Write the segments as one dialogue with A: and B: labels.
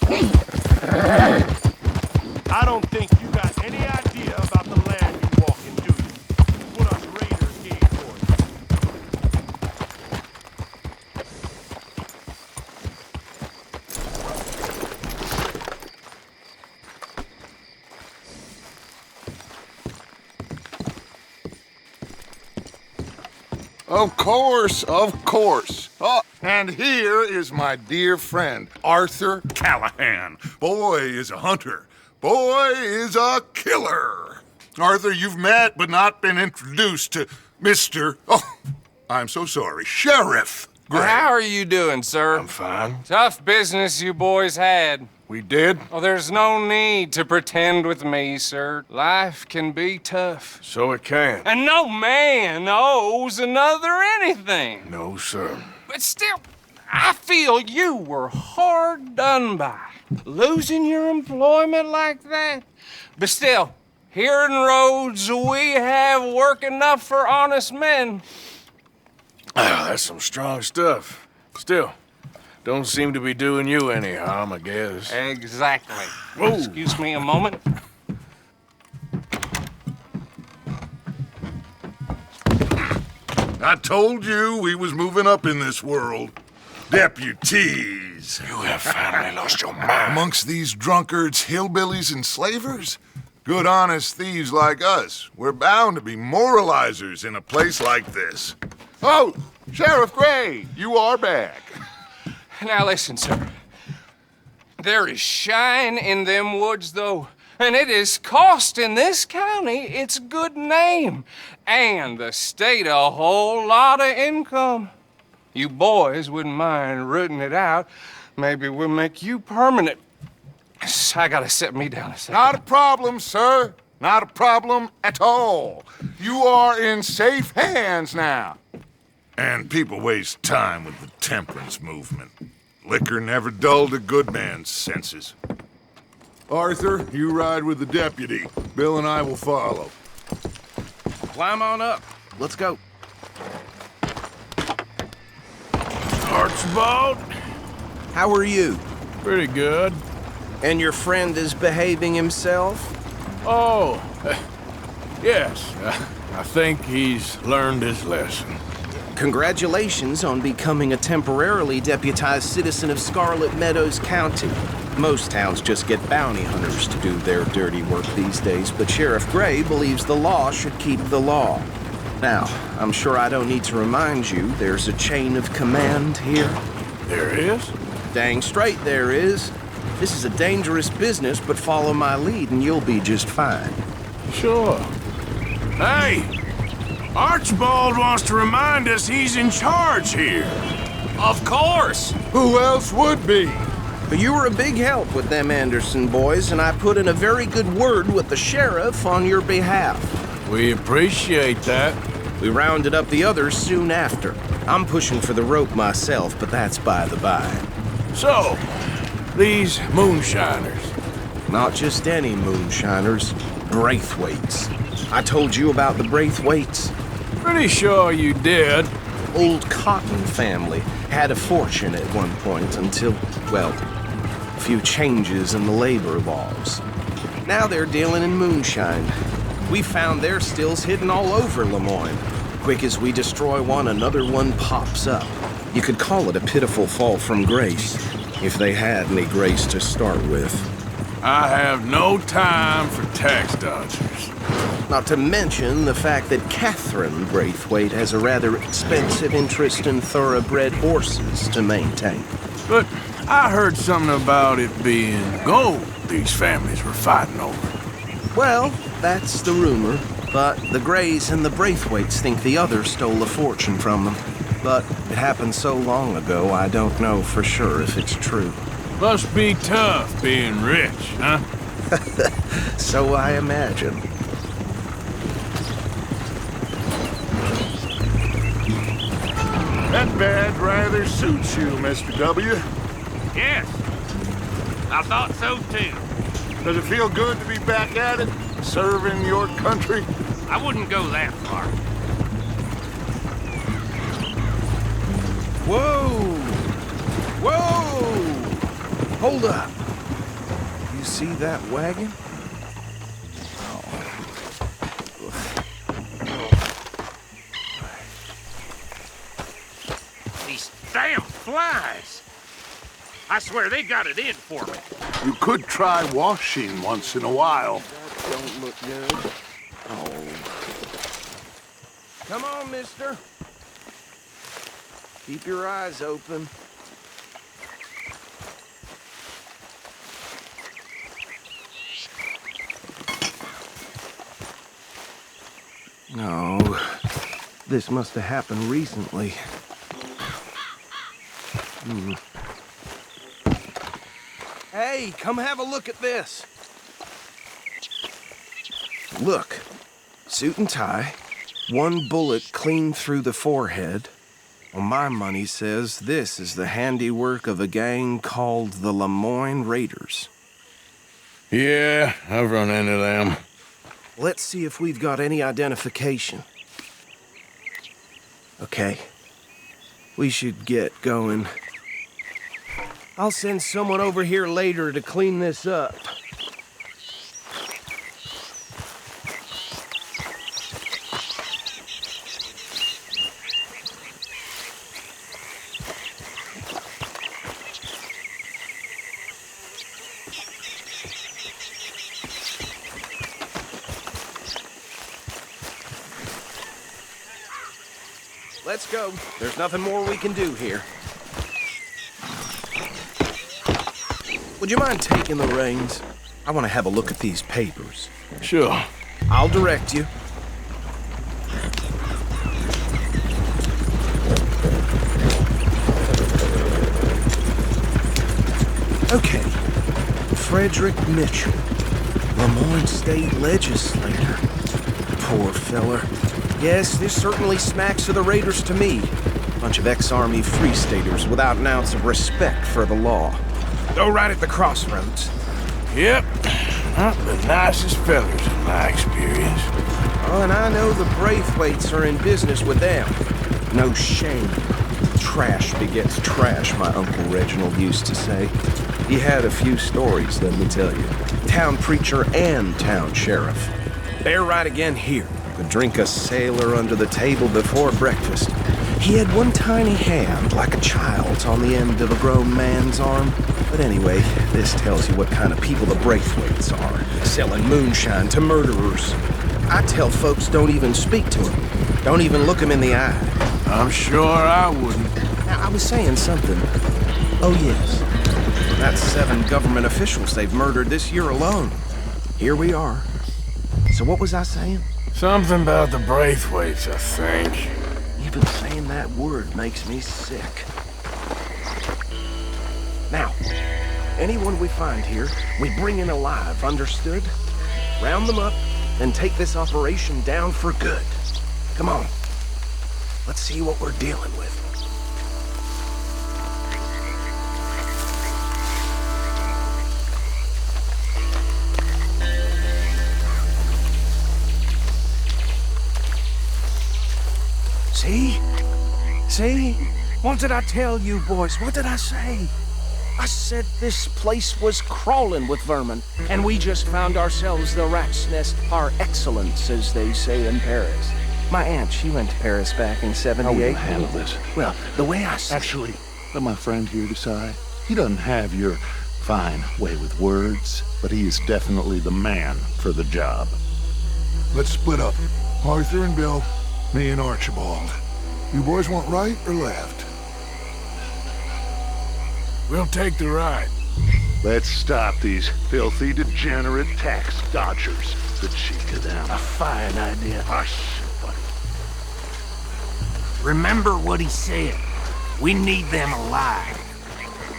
A: I don't think you got any idea about the land you walk in, do you? It's what us raiders gave for you.
B: Of course, of course. Oh, and here is my dear friend, Arthur Callahan. Boy is a hunter. Boy is a killer. Arthur, you've met but not been introduced to Mr. Oh, I'm so sorry, Sheriff Gray.
C: How are you doing, sir?
B: I'm fine.
C: Tough business you boys had.
B: We did?
C: Oh, there's no need to pretend with me, sir. Life can be tough.
B: So it can.
C: And no man owes another anything.
B: No, sir.
C: But still, I feel you were hard done by. Losing your employment like that. But still, here in Rhodes, we have work enough for honest men.
D: Ah, that's some strong stuff. Still, don't seem to be doing you any harm, I guess.
C: Exactly.
D: Whoa.
C: Excuse me a moment.
B: I told you we was moving up in this world. Deputies.
D: You have finally lost your mind.
B: Amongst these drunkards, hillbillies, and slavers? Good honest thieves like us. We're bound to be moralizers in a place like this. Oh, Sheriff Gray, you are back.
C: Now listen, sir. There is shine in them woods, though, and it is costing this county its good name and the state a whole lot of income. You boys wouldn't mind rooting it out. Maybe we'll make you permanent. I gotta set me down a second.
B: Not a problem, sir. Not a problem at all. You are in safe hands now. And people waste time with the temperance movement. Liquor never dulled a good man's senses. Arthur, you ride with the deputy. Bill and I will follow.
E: Climb on up. Let's go.
D: Archibald?
E: How are you?
D: Pretty good.
E: And your friend is behaving himself?
D: Oh, yes. I think he's learned his lesson.
E: Congratulations on becoming a temporarily deputized citizen of Scarlet Meadows County. Most towns just get bounty hunters to do their dirty work these days, but Sheriff Gray believes the law should keep the law. Now, I'm sure I don't need to remind you there's a chain of command here.
D: There is?
E: Dang straight there is. This is a dangerous business, but follow my lead and you'll be just fine.
D: Sure. Hey! Archibald wants to remind us he's in charge here.
C: Of course!
B: Who else would be?
E: But you were a big help with them Anderson boys, and I put in a very good word with the sheriff on your behalf.
D: We appreciate that.
E: We rounded up the others soon after. I'm pushing for the rope myself, but that's by the by.
D: So, these moonshiners.
E: Not just any moonshiners, Braithwaites. I told you about the Braithwaites.
D: Pretty sure you did.
E: Old Cotton family had a fortune at one point until, well, a few changes in the labor laws. Now they're dealing in moonshine. We found their stills hidden all over Lemoyne. Quick as we destroy one, another one pops up. You could call it a pitiful fall from grace, if they had any grace to start with.
D: I have no time for tax dodgers.
E: Not to mention the fact that Catherine Braithwaite has a rather expensive interest in thoroughbred horses to maintain.
D: But I heard something about it being gold these families were fighting over.
E: Well, that's the rumor, but the Grays and the Braithwaites think the others stole a fortune from them. But it happened so long ago, I don't know for sure if it's true.
D: Must be tough being rich, huh?
E: So I imagine.
B: That badge rather suits you, Mr. W.
A: Yes, I thought so too.
B: Does it feel good to be back at it, serving your country?
A: I wouldn't go that far.
E: Whoa! Whoa! Hold up. see that wagon?
A: These damn flies! I swear they got it in for me.
F: You could try washing once in a while.
E: That don't look good. Oh. Come on, mister. Keep your eyes open. No, this must have happened recently. Hey, come have a look at this. Look, suit and tie, one bullet clean through the forehead. Well, my money says this is the handiwork of a gang called the Lemoyne Raiders.
D: Yeah, I've run into them.
E: Let's see if we've got any identification. Okay. We should get going. I'll send someone over here later to clean this up. Let's go. There's nothing more we can do here. Would you mind taking the reins? I want to have a look at these papers.
D: Sure.
E: I'll direct you. Okay. Frederick Mitchell, Lemoyne State Legislator. Poor feller. Yes, this certainly smacks of the Raiders to me. Bunch of ex-Army Free Staters without an ounce of respect for the law. Go right at the crossroads.
D: Yep. Not the nicest fellers in my experience.
E: Oh, and I know the Braithwaites are in business with them. No shame. Trash begets trash, my Uncle Reginald used to say. He had a few stories, let me tell you. Town preacher and town sheriff. They're right again here. Could drink a sailor under the table before breakfast. He had one tiny hand, like a child's, on the end of a grown man's arm. But anyway, this tells you what kind of people the Braithwaites are, selling moonshine to murderers. I tell folks don't even speak to them. Don't even look them in the eye.
D: I'm sure I wouldn't.
E: Now, I was saying something. Oh, yes. That's 7 government officials they've murdered this year alone. Here we are. So what was I saying?
D: Something about the Braithwaites, I think.
E: Even saying that word makes me sick. Now, anyone we find here, we bring in alive, understood? Round them up, and take this operation down for good. Come on. Let's see what we're dealing with. See? See? What did I tell you, boys? What did I say? I said this place was crawling with vermin, and we just found ourselves the rat's nest par excellence, as they say in Paris. My aunt, she went to Paris back in '78.
F: How will you handle this?
E: Well, the way I see
F: Actually, let my friend here decide. He doesn't have your fine way with words, but he is definitely the man for the job.
G: Let's split up. Arthur and Bill, me and Archibald. You boys want right or left?
D: We'll take the ride.
F: Let's stop these filthy, degenerate tax dodgers. The cheek of them.
H: A fine idea.
F: Hush, buddy.
H: Remember what he said. We need them alive.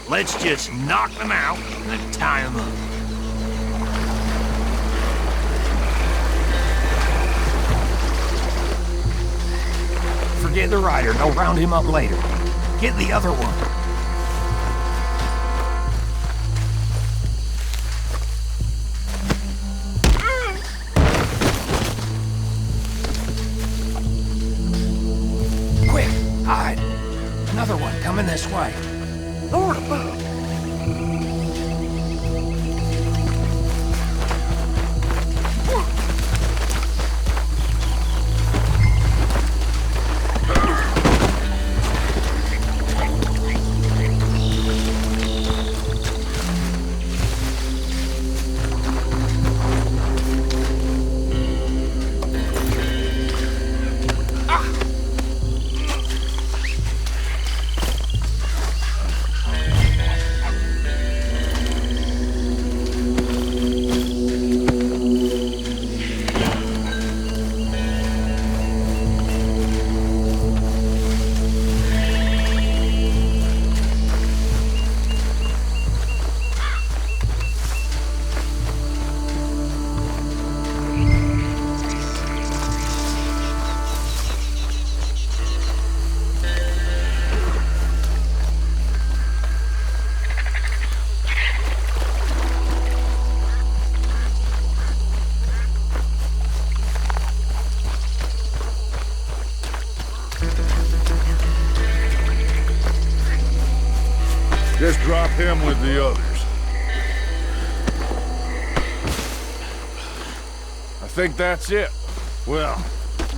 H: Let's just knock them out and tie them up. Forget the rider. They'll round him up later. Get the other one. Quick, hide. Another one coming this way. Lord above.
B: Just drop him with the others.
D: I think that's it.
B: Well,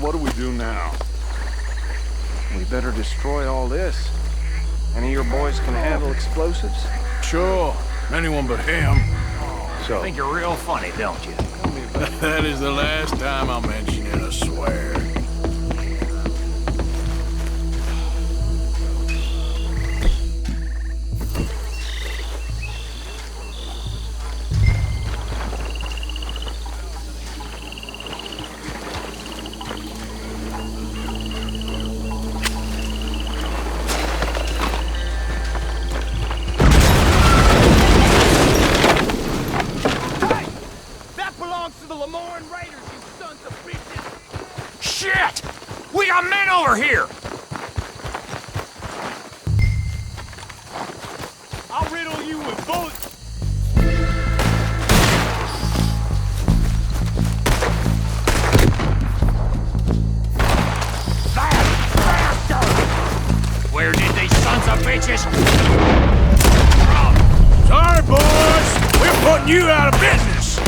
B: what do we do now?
E: We better destroy all this. Any of your boys can handle explosives?
D: Sure. Anyone but him.
H: I think you're real funny, don't you?
D: That is the last time I'll mention it, I swear.
H: Shit! We got men over here!
A: I'll riddle you with bullets.
H: Where did these sons of bitches?
D: Sorry, boys. We're putting you out of business.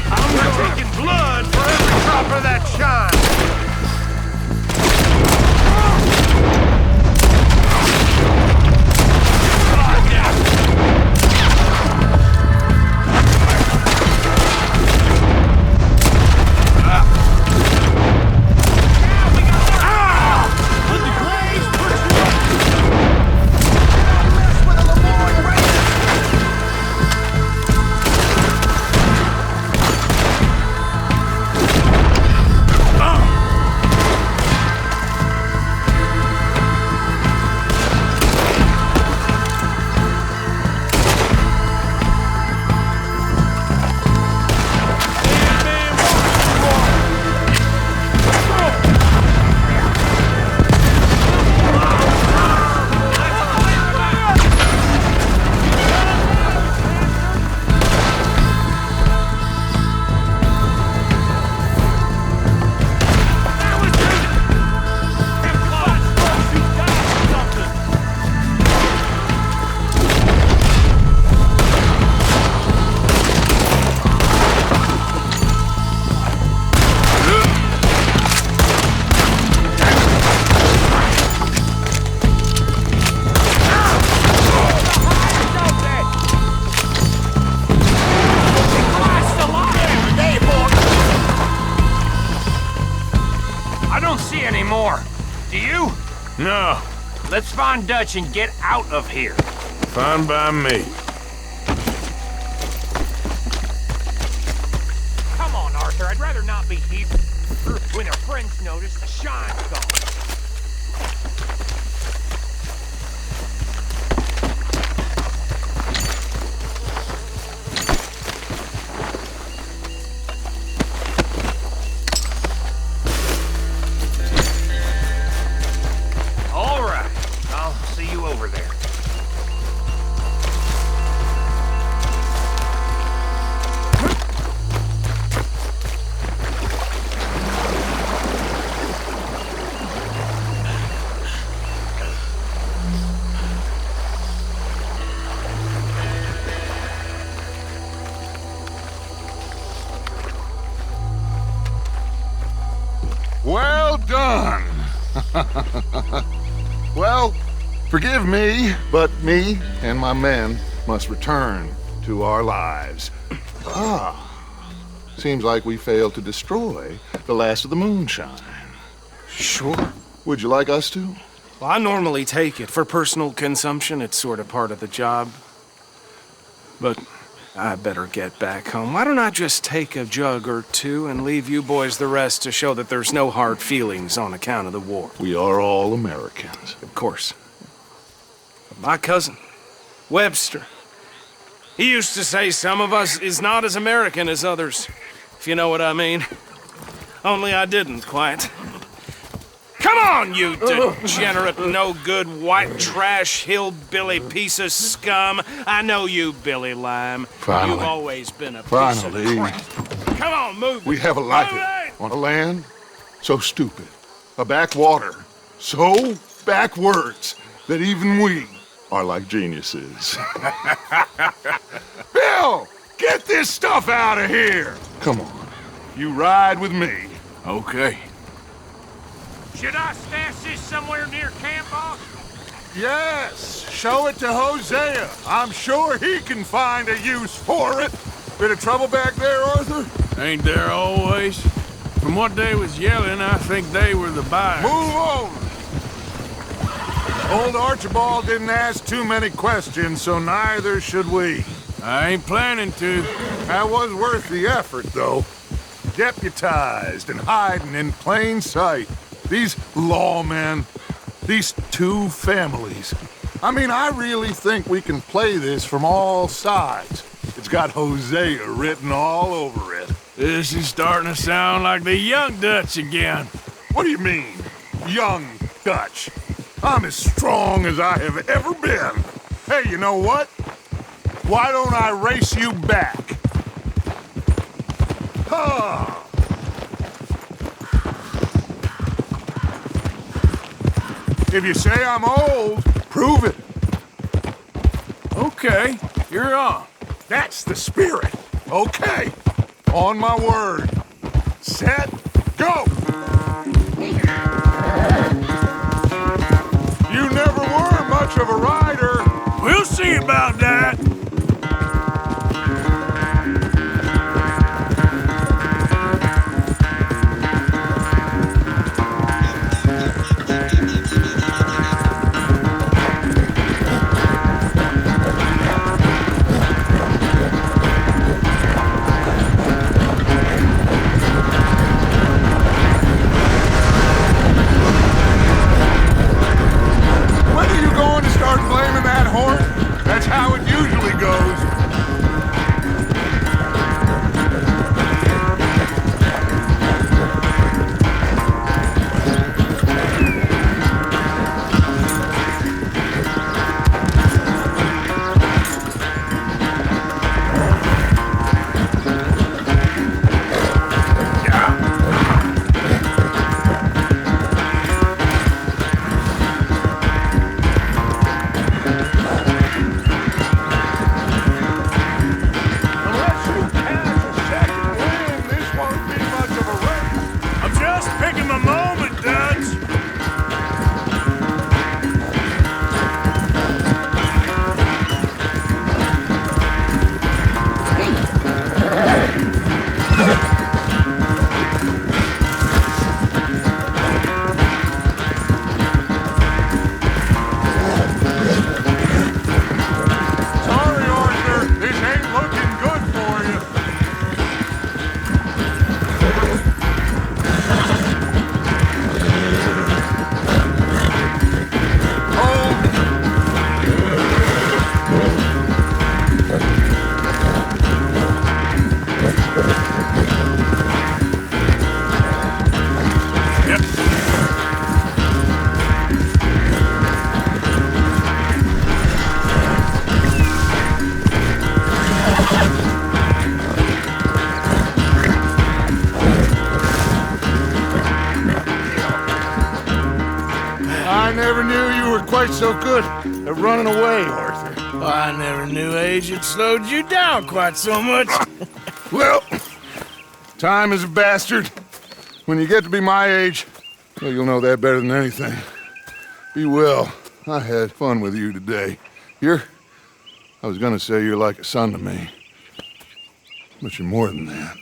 A: I'm taking blood for every drop of that shine.
H: Do you?
D: No.
H: Let's find Dutch and get out of here.
D: Fine by me.
H: Come on, Arthur. I'd rather not be here. When our friends notice, the shine's gone. All right. I'll see you over there.
B: Well done. Well, forgive me, but me and my men must return to our lives. Seems like we failed to destroy the last of the moonshine.
E: Sure.
B: Would you like us to?
E: Well, I normally take it. For personal consumption, it's sort of part of the job. But I better get back home. Why don't I just take a jug or two and leave you boys the rest to show that there's no hard feelings on account of the war?
B: We are all Americans.
E: Of course. But my cousin, Webster, he used to say some of us is not as American as others, if you know what I mean. Only I didn't quite. Come on, you degenerate, no-good, white trash, hillbilly piece of scum. I know you, Billy Lime.
B: Finally.
E: You've always been a piece
B: Finally.
E: of crap. Come on, move it.
B: We have a life
E: Move it!
B: on a land so stupid, a backwater so backwards that even we
F: are like geniuses.
B: Bill, get this stuff out of here!
F: Come on.
B: You ride with me.
D: Okay.
H: Should I stash this somewhere near camp, boss?
B: Yes, show it to Hosea. I'm sure he can find a use for it. Bit of trouble back there, Arthur?
D: Ain't there always? From what they was yelling, I think they were the buyers.
B: Move on. Old Archibald didn't ask too many questions, so neither should we.
D: I ain't planning to.
B: That was worth the effort, though. Deputized and hiding in plain sight. These lawmen, these two families. I mean, I really think we can play this from all sides. It's got Hosea written all over it.
D: This is starting to sound like the Young Dutch again.
B: What do you mean, young Dutch? I'm as strong as I have ever been. Hey, you know what? Why don't I race you back? Ha! If you say I'm old, prove it.
D: Okay, you're on.
B: That's the spirit. Okay. On my word. Set, go! You never were much of a rider.
D: We'll see about that.
B: When are you going to start blaming that horn? That's how it usually goes. Unless you catch a second wind, this won't be much of a race.
D: I'm just picking my moment, Dutch.
B: Sorry, Arthur. This ain't looking good for you. Hold.
D: Yep.
B: I never knew you were quite so good at running away, Arthur.
D: I never knew age had slowed you down quite so much.
B: Well, time is a bastard. When you get to be my age, well, you'll know that better than anything. Be well. I had fun with you today. I was gonna say you're like a son to me. But you're more than that.